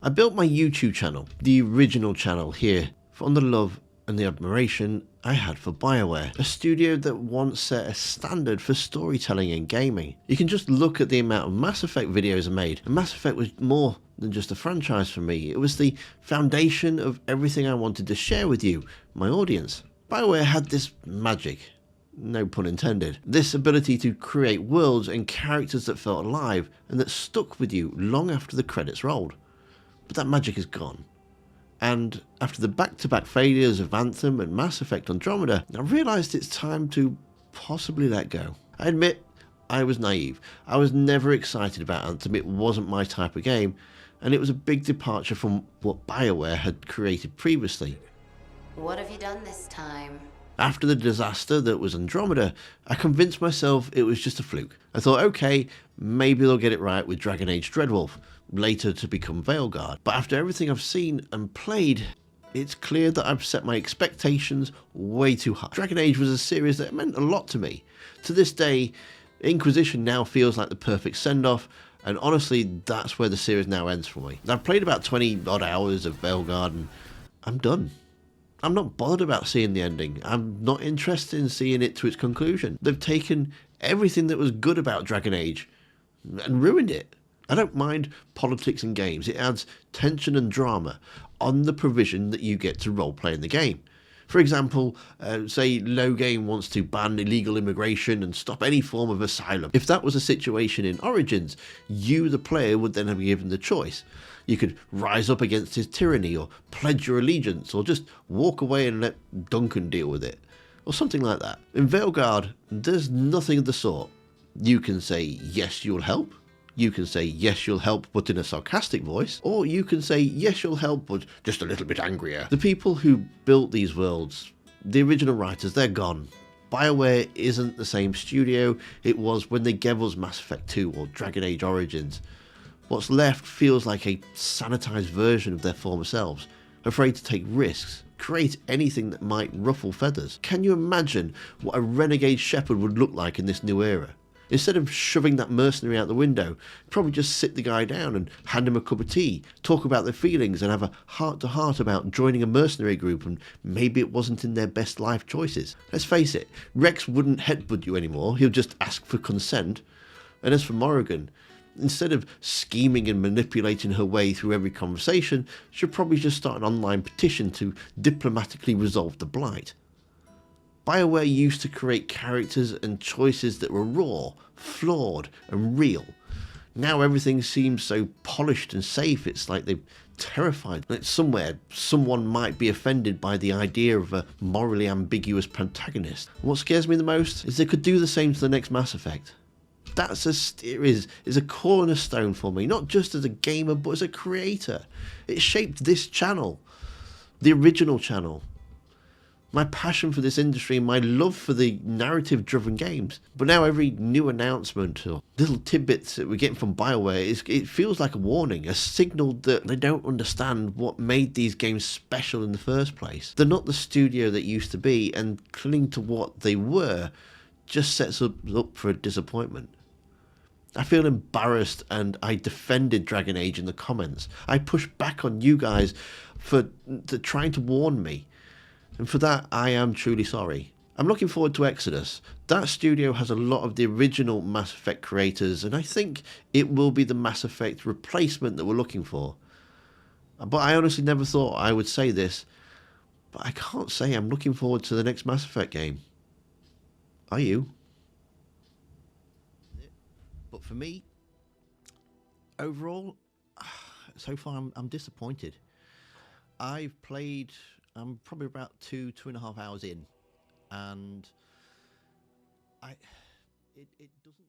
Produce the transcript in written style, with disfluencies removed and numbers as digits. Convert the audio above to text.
I built my YouTube channel, the original channel here, from the love and the admiration I had for Bioware, a studio that once set a standard for storytelling in gaming. You can just look at the amount of Mass Effect videos I made, and Mass Effect was more than just a franchise for me. It was the foundation of everything I wanted to share with you, my audience. Bioware had this magic, no pun intended, this ability to create worlds and characters that felt alive and that stuck with you long after the credits rolled. But that magic is gone. And after the back-to-back failures of Anthem and Mass Effect Andromeda, I realised it's time to possibly let go. I admit, I was naive. I was never excited about Anthem, it wasn't my type of game, and it was a big departure from what Bioware had created previously. What have you done this time? After the disaster that was Andromeda, I convinced myself it was just a fluke. I thought, okay, maybe they'll get it right with Dragon Age Dreadwolf, later to become Veilguard. But after everything I've seen and played, it's clear that I've set my expectations way too high. Dragon Age was a series that meant a lot to me. To this day, Inquisition now feels like the perfect send-off, and honestly, that's where the series now ends for me. I've played about 20 odd hours of Veilguard and I'm done. I'm not bothered about seeing the ending. I'm not interested in seeing it to its conclusion. They've taken everything that was good about Dragon Age and ruined it. I don't mind politics in games. It adds tension and drama on the provision that you get to roleplay in the game. For example, say Low Game wants to ban illegal immigration and stop any form of asylum. If that was a situation in Origins, you, the player, would then be given the choice. You could rise up against his tyranny, or pledge your allegiance, or just walk away and let Duncan deal with it, or something like that. In Veilguard, there's nothing of the sort. You can say, yes, you'll help. You can say, yes, you'll help, but in a sarcastic voice. Or you can say, yes, you'll help, but just a little bit angrier. The people who built these worlds, the original writers, they're gone. Bioware isn't the same studio it was when they gave us Mass Effect 2 or Dragon Age Origins. What's left feels like a sanitized version of their former selves, afraid to take risks, create anything that might ruffle feathers. Can you imagine what a renegade shepherd would look like in this new era? Instead of shoving that mercenary out the window, probably just sit the guy down and hand him a cup of tea, talk about their feelings and have a heart-to-heart about joining a mercenary group, and maybe it wasn't in their best life choices. Let's face it, Rex wouldn't headbutt you anymore, he'll just ask for consent. And as for Morrigan, instead of scheming and manipulating her way through every conversation, she'll probably just start an online petition to diplomatically resolve the blight. Bioware used to create characters and choices that were raw, flawed and real. Now everything seems so polished and safe, it's like they're terrified that somewhere someone might be offended by the idea of a morally ambiguous protagonist. What scares me the most is they could do the same to the next Mass Effect. That's a series, is a cornerstone for me, not just as a gamer but as a creator. It shaped this channel, the original channel. My passion for this industry and my love for the narrative-driven games. But now every new announcement or little tidbits that we're getting from Bioware, it feels like a warning, a signal that they don't understand what made these games special in the first place. They're not the studio that used to be, and clinging to what they were just sets us up for a disappointment. I feel embarrassed, and I defended Dragon Age in the comments. I pushed back on you guys for trying to warn me. And for that, I am truly sorry. I'm looking forward to Exodus. That studio has a lot of the original Mass Effect creators, and I think it will be the Mass Effect replacement that we're looking for. But I honestly never thought I would say this, but I can't say I'm looking forward to the next Mass Effect game. Are you? But for me, overall, so far I'm disappointed. I've played... I'm probably about 2.5 hours in, and it doesn't